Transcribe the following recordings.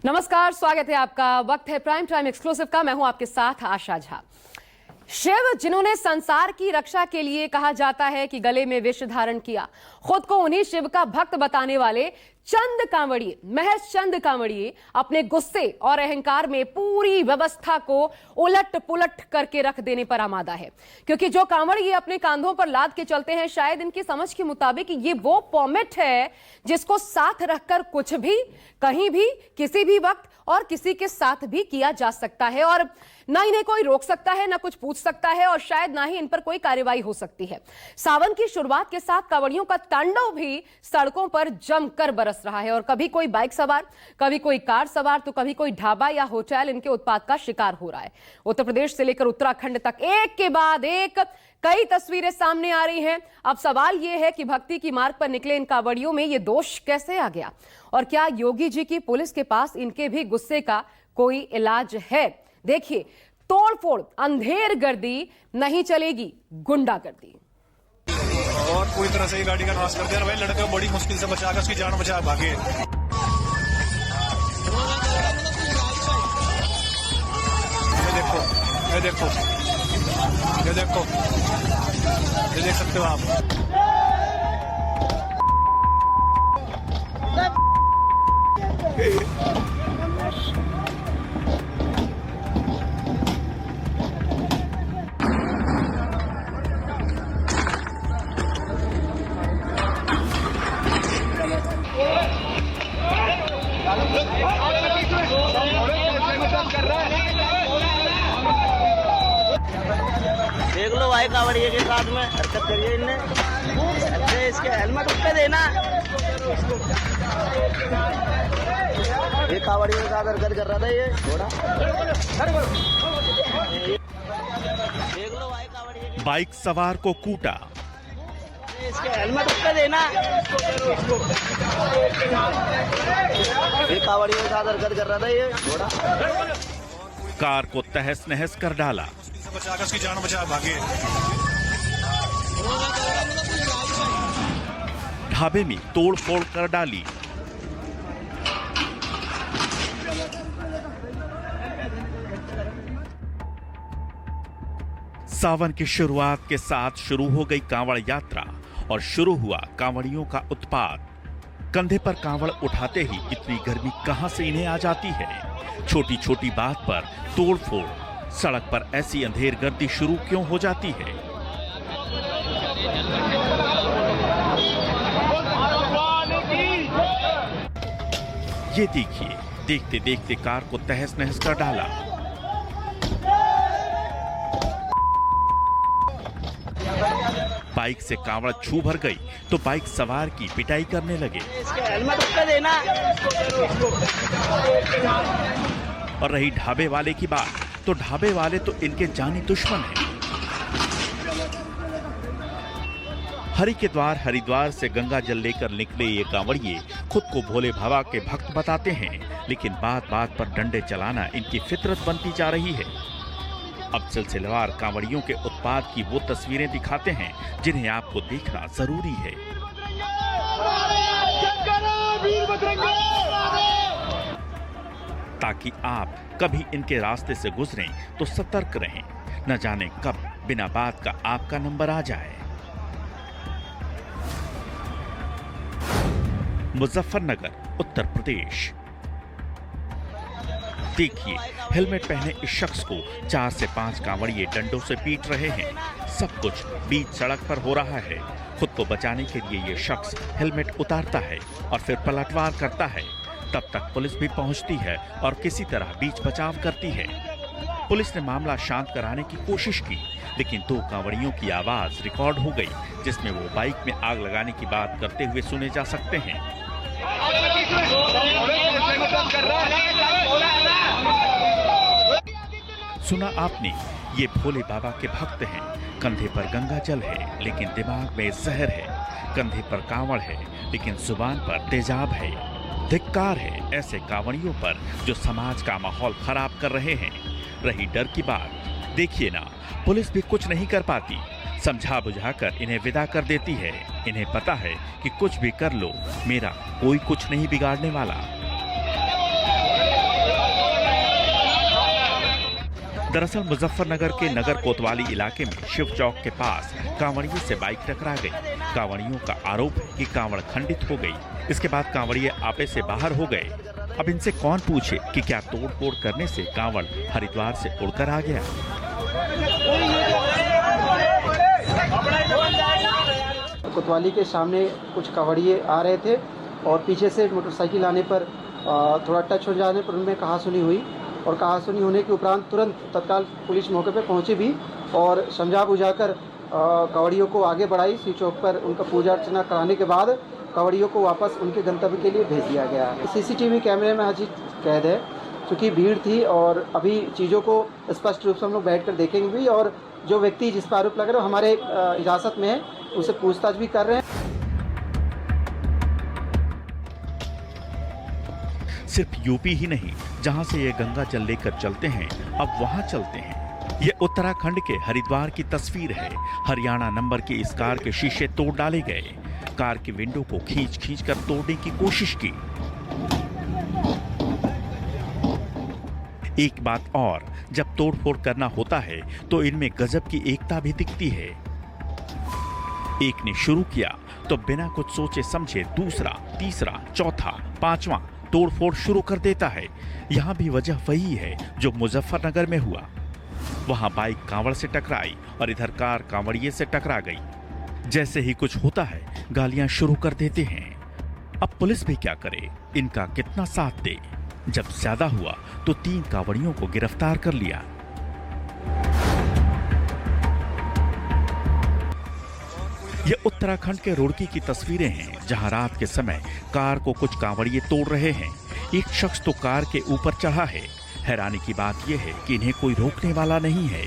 नमस्कार, स्वागत है आपका। वक्त है प्राइम टाइम एक्सक्लूसिव का। मैं हूं आपके साथ आशा झा। शिव, जिन्होंने संसार की रक्षा के लिए कहा जाता है कि गले में विष धारण किया, खुद को उन्हीं शिव का भक्त बताने वाले चंद कांवड़िए, महज चंद कांवड़िए अपने गुस्से और अहंकार में पूरी व्यवस्था को उलट पुलट करके रख देने पर आमादा है। क्योंकि जो कांवड़िए अपने कांधों पर लाद के चलते हैं, शायद इनकी समझ के मुताबिक ये वो परमिट है जिसको साथ रखकर कुछ भी, कहीं भी, किसी भी वक्त और किसी के साथ भी किया जा सकता है, और ना इन्हें कोई रोक सकता है, ना कुछ पूछ सकता है, और शायद ना ही इन पर कोई कार्रवाई हो सकती है। सावन की शुरुआत के साथ कांवड़ियों का तांडव भी सड़कों पर जमकर बरस रहा है, और कभी कोई बाइक सवार, कभी कोई कार सवार, तो कभी कोई ढाबा या होटल इनके उत्पात का शिकार हो रहा है। उत्तर प्रदेश से लेकर उत्तराखंड तक एक के बाद एक कई तस्वीरें सामने आ रही हैं। अब सवाल यह है कि भक्ति की मार्ग पर निकले इन कांवड़ियों में यह दोष कैसे आ गया, और क्या योगी जी की पुलिस के पास इनके भी गुस्से का कोई इलाज है? देखिए, तोड़फोड़, अंधेरगर्दी नहीं चलेगी, गुंडागर्दी। और पूरी तरह से ही गाड़ी का नाश कर दिया भाई। लड़के को बड़ी मुश्किल से बचाकर उसकी जान बचा भागे। ये देखो, ये देखो, ये देखो, ये देख सकते हो आप। देख लो भाई, कांवड़िए के साथ में हरकत करिए इनने। अरे इसके हेलमेट उस पे देना। ये कांवड़िए के साथ हरकत कर रहा था ये थोड़ा। देख लो भाई, कांवड़िए के बाइक सवार को कूटा। इसके हेलमेट उस पे देना। ये कांवड़िए के साथ हरकत कर रहा था ये थोड़ा। कार को तहस नहस कर डाला। बचाकर उसकी जान बचा भागे। ढाबे में तोड़फोड़ कर डाली। सावन की शुरुआत के साथ शुरू हो गई कांवड़ यात्रा और शुरू हुआ कांवड़ियों का उत्पात। कंधे पर कांवड़ उठाते ही इतनी गर्मी कहां से इन्हें आ जाती है? छोटी छोटी बात पर तोड़फोड़, सड़क पर ऐसी अंधेरगर्दी शुरू क्यों हो जाती है? ये देखिए, देखते देखते कार को तहस नहस कर डाला। बाइक से कांवड़ छू भर गई तो बाइक सवार की पिटाई करने लगे। इसके हेलमेट उस पे देना। और रही ढाबे वाले की बात, तो ढाबे वाले तो इनके जानी दुश्मन हैं। हरि के द्वार हरिद्वार से गंगा जल लेकर निकले ये कांवड़िए खुद को भोले बाबा के भक्त बताते हैं, लेकिन बात बात पर डंडे चलाना इनकी फितरत बनती जा रही है। अब सिलसिलेवार कांवड़ियों के उत्पात की वो तस्वीरें दिखाते हैं जिन्हें आपको देखना जरूरी है। ताकि आप कभी इनके रास्ते से गुजरें तो सतर्क रहें, न जाने कब बिना बात का आपका नंबर आ जाए। मुजफ्फरनगर, उत्तर प्रदेश। देखिए, हेलमेट पहने इस शख्स को 4 से 5 कांवड़िए डंडों से पीट रहे हैं। सब कुछ बीच सड़क पर हो रहा है। खुद को बचाने के लिए ये शख्स हेलमेट उतारता है और फिर पलटवार करता है। तब तक पुलिस भी पहुंचती है और किसी तरह बीच बचाव करती है। पुलिस ने मामला शांत कराने की कोशिश की, लेकिन 2 कांवड़ियों की आवाज रिकॉर्ड हो गई, जिसमें वो बाइक में आग लगाने की बात करते हुए सुने जा सकते हैं। सुना आपने, ये भोले बाबा के भक्त हैं। कंधे पर गंगा जल है लेकिन दिमाग में जहर है। कंधे पर कांवड़ है लेकिन जुबान पर तेजाब है। धिक्कार है ऐसे कांवड़ियों पर जो समाज का माहौल खराब कर रहे हैं। रही डर की बात, देखिए ना, पुलिस भी कुछ नहीं कर पाती। समझा बुझाकर इन्हें विदा कर देती है। इन्हें पता है कि कुछ भी कर लो, मेरा कोई कुछ नहीं बिगाड़ने वाला। दरअसल मुजफ्फरनगर के नगर कोतवाली इलाके में शिव चौक के पास कांवड़िये से बाइक टकरा गई। कांवड़ियों का आरोप है कि कांवड़ खंडित हो गई। इसके बाद कांवड़िये आपे से बाहर हो गए। अब इनसे कौन पूछे कि क्या तोड़-फोड़ करने से कांवड़ हरिद्वार से उड़कर आ गया। कोतवाली के सामने कुछ कांवड़िये आ रहे थे और पीछे से मोटरसाइकिल आने पर थोड़ा टच हो जाने पर उनमें कहासुनी हुई और कहासुनी होने के उपरांत तुरंत तत्काल पुलिस मौके पर पहुंची भी और समझा बुझाकर कांवड़ियों को आगे बढ़ाई। श्री चौक पर उनका पूजा अर्चना कराने के बाद कांवड़ियों को वापस उनके गंतव्य के लिए भेज दिया गया। सीसीटीवी कैमरे में हर चीज़ कैद है। चूँकि भीड़ थी और अभी चीज़ों को स्पष्ट रूप से हम लोग बैठ कर देखेंगे भी और जो व्यक्ति जिस पर आरोप लग रहा है हमारे इजाज़त में है, उसे पूछताछ भी कर रहे हैं। सिर्फ यूपी ही नहीं, जहां से ये गंगा जल लेकर चलते हैं अब वहां चलते हैं। ये उत्तराखंड के हरिद्वार की तस्वीर है। हरियाणा नंबर की इस कार के शीशे तोड़ डाले गए। कार की विंडो को खींच कर तोड़ने की कोशिश की। एक बात और, जब तोड़फोड़ करना होता है तो इनमें गजब की एकता भी दिखती है। एक ने शुरू किया तो बिना कुछ सोचे समझे दूसरा, तीसरा, चौथा, पांचवा तोड़फोड़ शुरू कर देता है। यहां भी वजह वही है जो मुजफ्फरनगर में हुआ। वहां बाइक कांवड़ से टकराई और इधर कार कांवड़िये से टकरा गई। जैसे ही कुछ होता है गालियां शुरू कर देते हैं। अब पुलिस भी क्या करे, इनका कितना साथ दे। जब ज्यादा हुआ तो 3 कांवड़ियों को गिरफ्तार कर लिया। ये उत्तराखंड के रुड़की की तस्वीरें हैं, जहां रात के समय कार को कुछ कांवड़िये तोड़ रहे हैं। एक शख्स तो कार के ऊपर चढ़ा है। हैरानी की बात यह है कि इन्हें कोई रोकने वाला नहीं है।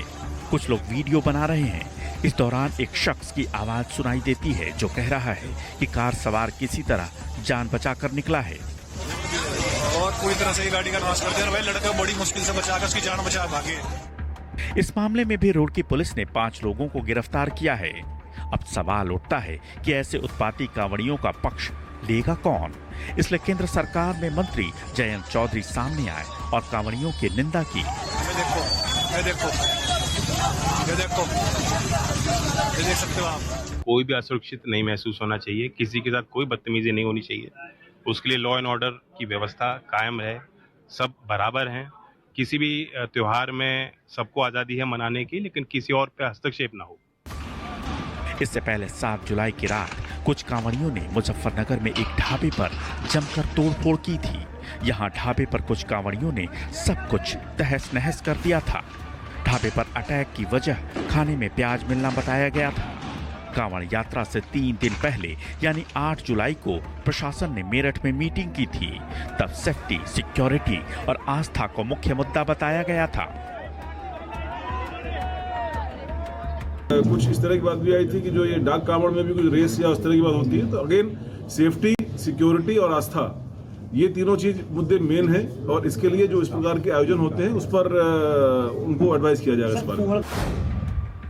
कुछ लोग वीडियो बना रहे हैं। इस दौरान एक शख्स की आवाज सुनाई देती है जो कह रहा है कि कार सवार किसी तरह जान बचाकर निकला है और पूरी तरह से गाड़ी का नाश कर दिया। भाई लड़का बड़ी मुश्किल से बचाकर उसकी जान बचा भागे। इस मामले में भी रुड़की पुलिस ने 5 लोगों को गिरफ्तार किया है। अब सवाल उठता है कि ऐसे उत्पाती कांवड़ियों का पक्ष लेगा कौन। इसलिए केंद्र सरकार में मंत्री जयंत चौधरी सामने आए और कांवड़ियों की निंदा की। ये देखो, ये देख सकते हो आप। कोई भी असुरक्षित नहीं महसूस होना चाहिए। किसी के साथ कोई बदतमीजी नहीं होनी चाहिए। उसके लिए लॉ एंड ऑर्डर की व्यवस्था कायम रहे। सब बराबर हैं। किसी भी त्योहार में सबको आज़ादी है मनाने की, लेकिन किसी और पे हस्तक्षेप ना हो। इससे पहले 7 जुलाई की रात कुछ कांवड़ियों ने मुजफ्फरनगर में एक ढाबे पर जमकर तोड़फोड़ की थी। यहाँ ढाबे पर कुछ कांवड़ियों ने सब कुछ तहस नहस कर दिया था। ढाबे पर अटैक की वजह खाने में प्याज मिलना बताया गया था। कांवड़ यात्रा से 3 दिन पहले यानी 8 जुलाई को प्रशासन ने मेरठ में मीटिंग की थी। तब सेफ्टी, सिक्योरिटी और आस्था को मुख्य मुद्दा बताया गया था। कुछ इस तरह की बात भी आई थी कि जो ये डाक कांवड़ में भी कुछ रेस या उस तरह की बात होती है, तो अगेन सेफ्टी, सिक्योरिटी और आस्था, ये तीनों चीज मुद्दे मेन है और इसके लिए जो इस प्रकार के आयोजन होते हैं उस पर उनको एडवाइस किया जाएगा इस बारे में।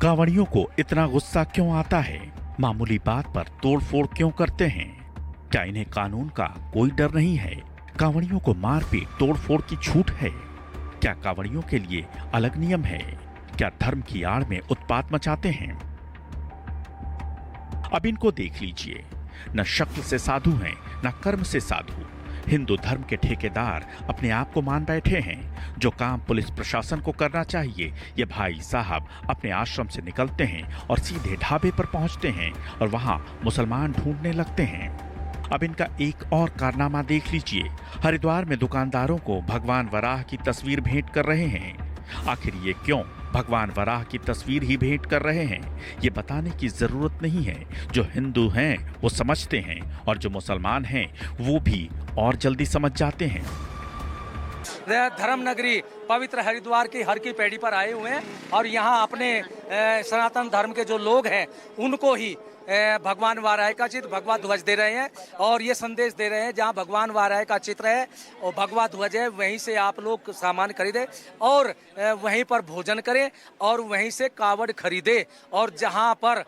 कांवड़ियों को इतना गुस्सा क्यों आता है? मामूली बात पर तोड़फोड़ क्यों करते हैं? क्या इन्हें कानून का कोई डर नहीं है? कांवड़ियों को मारपीट, तोड़फोड़ की छूट है? क्या कांवड़ियों के लिए अलग नियम है? क्या धर्म की आड़ में उत्पात मचाते हैं? अब इनको देख लीजिए। न शक्ल से साधु हैं, न कर्म से साधु। हिंदू धर्म के ठेकेदार अपने आप को मान बैठे हैं। जो काम पुलिस प्रशासन को करना चाहिए, ये भाई साहब अपने आश्रम से निकलते हैं और सीधे ढाबे पर पहुंचते हैं और वहां मुसलमान ढूंढने लगते हैं। अब इनका एक और कारनामा देख लीजिए। हरिद्वार में दुकानदारों को भगवान वराह की तस्वीर भेंट कर रहे हैं। आखिर ये क्यों भगवान वराह की तस्वीर ही भेंट कर रहे हैं, ये बताने की जरूरत नहीं है। जो हिंदू हैं वो समझते हैं और जो मुसलमान हैं वो भी और जल्दी समझ जाते हैं। धर्म नगरी पवित्र हरिद्वार की हर की पैड़ी पर आए हुए हैं और यहाँ अपने सनातन धर्म के जो लोग हैं उनको ही भगवान वाराही का चित्र भगवा ध्वज दे रहे हैं और ये संदेश दे रहे हैं जहाँ भगवान वाराही का चित्र है और भगवा ध्वज है वहीं से आप लोग सामान खरीदें और वहीं पर भोजन करें और वहीं से कावड़ खरीदे। और जहाँ पर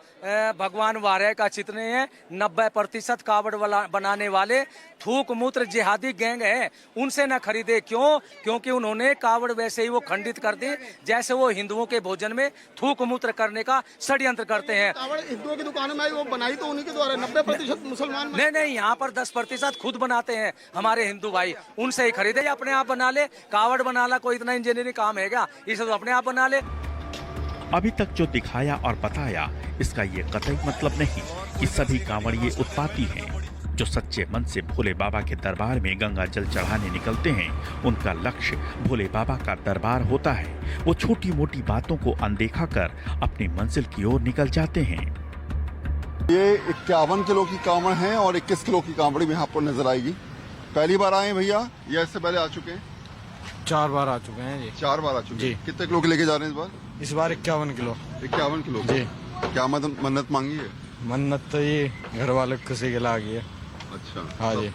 भगवान वाराही का चित्र नहीं है 90% कावड़ बनाने वाले थूक मूत्र जिहादी गैंग है, उनसे न खरीदे। क्यों? क्योंकि उन्होंने कावड़ वैसे ही वो खंडित कर दी जैसे वो हिंदुओं के भोजन में थूक मूत्र करने का षड्यंत्र करते हैं। कावड़ हिंदुओं की दुकानों में वो बनाई तो उन्हीं के द्वारा, 90% मुसलमान नहीं, यहाँ पर 10% खुद बनाते हैं हमारे हिंदू भाई, उनसे ही खरीदे या अपने आप बना ले। कावड़ बनाना कोई इतना इंजीनियरिंग काम है क्या? इसे तो अपने आप बना ले। अभी तक जो दिखाया और बताया इसका ये कतई मतलब नहीं कि सभी कांवड़िए उत्पाती हैं। जो सच्चे मन से भोले बाबा के दरबार में गंगा जल चढ़ाने निकलते हैं उनका लक्ष्य भोले बाबा का दरबार होता है। वो छोटी मोटी बातों को अनदेखा कर अपनी मंजिल की ओर निकल जाते हैं। ये 51 किलो की कांवड़ है और 21 किलो की कांवड़ी में आपको नजर आएगी। पहली बार आए भैया या इससे पहले आ चुके हैं? 4 बार आ चुके हैं जी। 4 बार आ चुके जी। हैं। कितने किलो के लेके जा रहे हैं इस बार 51 किलो। 51 किलो जी। क्या मन्नत मांगी है? मन्नत तो ये घर वाले खुशी के लागी है। अच्छा। हाँ जी।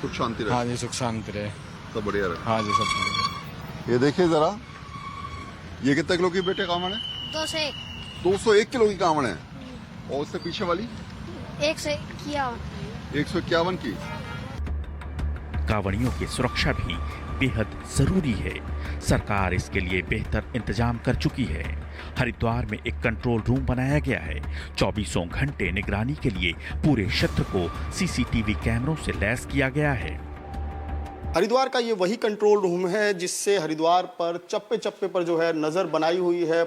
सुख शांति रहे। हाँ जी, सुख शांति रहे, सब बढ़िया रहे। हाँ जी, सब बढ़िया। ये देखिए जरा, ये कितने किलो की बेटे कांवड़ है? 201 किलो की कांवड़ है। और उससे पीछे वाली 151 की। कांवड़ियों की सुरक्षा भी बेहद जरूरी है। सरकार इसके लिए बेहतर इंतजाम कर चुकी है। हरिद्वार में एक कंट्रोल रूम बनाया गया है। 24 घंटे निगरानी के लिए पूरे क्षेत्र को सीसीटीवी कैमरों से लैस किया गया है। हरिद्वार का ये वही कंट्रोल रूम है जिससे हरिद्वार पर चप्पे चप्पे पर जो है नजर बनाई हुई है।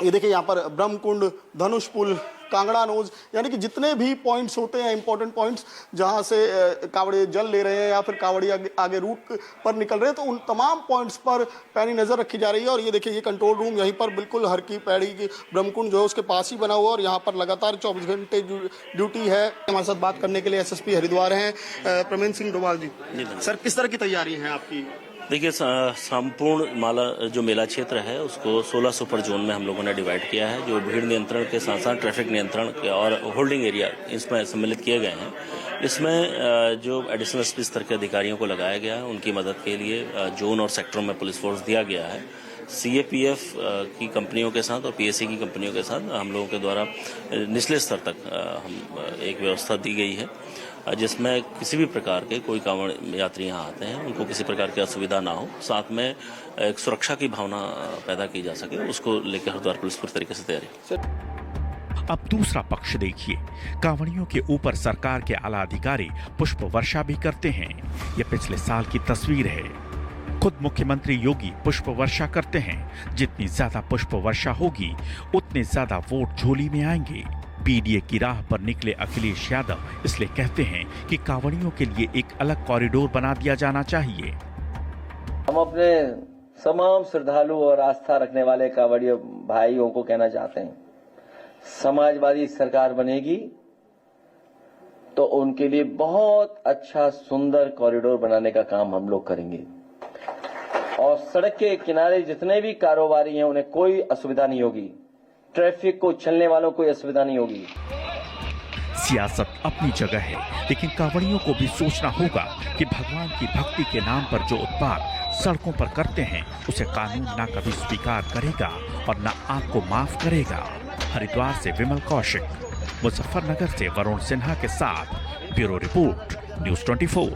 ये देखिए यहाँ पर ब्रह्मकुंड, धनुष पुल, कांगड़ा नोज, यानी कि जितने भी पॉइंट्स होते हैं इंपॉर्टेंट पॉइंट्स जहाँ से कावड़िए जल ले रहे हैं या फिर कावड़िए आगे रूट पर निकल रहे हैं, तो उन तमाम पॉइंट्स पर पैनी नज़र रखी जा रही है। और ये देखिए ये कंट्रोल रूम यहीं पर बिल्कुल हर की पैड़ी की ब्रह्मकुंड जो है उसके पास ही बना हुआ और यहाँ पर लगातार 24 घंटे ड्यूटी है। हमारे साथ बात करने के लिए SSP हरिद्वार हैं प्रवीण सिंह डोभाल जी। सर, किस तरह की तैयारी है आपकी? देखिए, संपूर्ण माला जो मेला क्षेत्र है उसको 16 सुपर जोन में हम लोगों ने डिवाइड किया है, जो भीड़ नियंत्रण के साथ साथ ट्रैफिक नियंत्रण और होल्डिंग एरिया इसमें सम्मिलित किए गए हैं। इसमें जो एडिशनल एसपी स्तर के अधिकारियों को लगाया गया है उनकी मदद के लिए जोन और सेक्टरों में पुलिस फोर्स दिया गया है। CAPF की कंपनियों के साथ और PSC की कंपनियों के साथ हम लोगों के द्वारा निचले स्तर तक हम एक व्यवस्था दी गई है जिसमें किसी भी प्रकार के कोई कांवड़ यात्री यहाँ आते हैं उनको किसी प्रकार की असुविधा ना हो, साथ में एक सुरक्षा की भावना पैदा की जा सके, उसको लेकर हरिद्वार पुलिस पूरी तरीके से तैयारी। अब दूसरा पक्ष देखिए। कांवड़ियों के ऊपर सरकार के आला अधिकारी पुष्प वर्षा भी करते हैं। यह पिछले साल की तस्वीर है। खुद मुख्यमंत्री योगी पुष्प वर्षा करते हैं। जितनी ज्यादा पुष्प वर्षा होगी उतने ज्यादा वोट झोली में आएंगे। PDA की राह पर निकले अखिलेश यादव इसलिए कहते हैं कि कांवड़ियों के लिए एक अलग कॉरिडोर बना दिया जाना चाहिए। हम अपने तमाम श्रद्धालु और आस्था रखने वाले कांवड़ियों भाइयों को कहना चाहते हैं, समाजवादी सरकार बनेगी तो उनके लिए बहुत अच्छा सुंदर कॉरिडोर बनाने का काम हम लोग करेंगे और सड़क के किनारे जितने भी कारोबारी हैं उन्हें कोई असुविधा नहीं होगी, ट्रैफिक को चलने वालों को कोई असुविधा नहीं होगी। सियासत अपनी जगह है, लेकिन कांवड़ियों को भी सोचना होगा कि भगवान की भक्ति के नाम पर जो उत्पात सड़कों पर करते हैं उसे कानून ना कभी स्वीकार करेगा और ना आपको माफ करेगा। हरिद्वार से विमल कौशिक, मुजफ्फरनगर से वरुण सिन्हा के साथ ब्यूरो रिपोर्ट, न्यूज़ 24।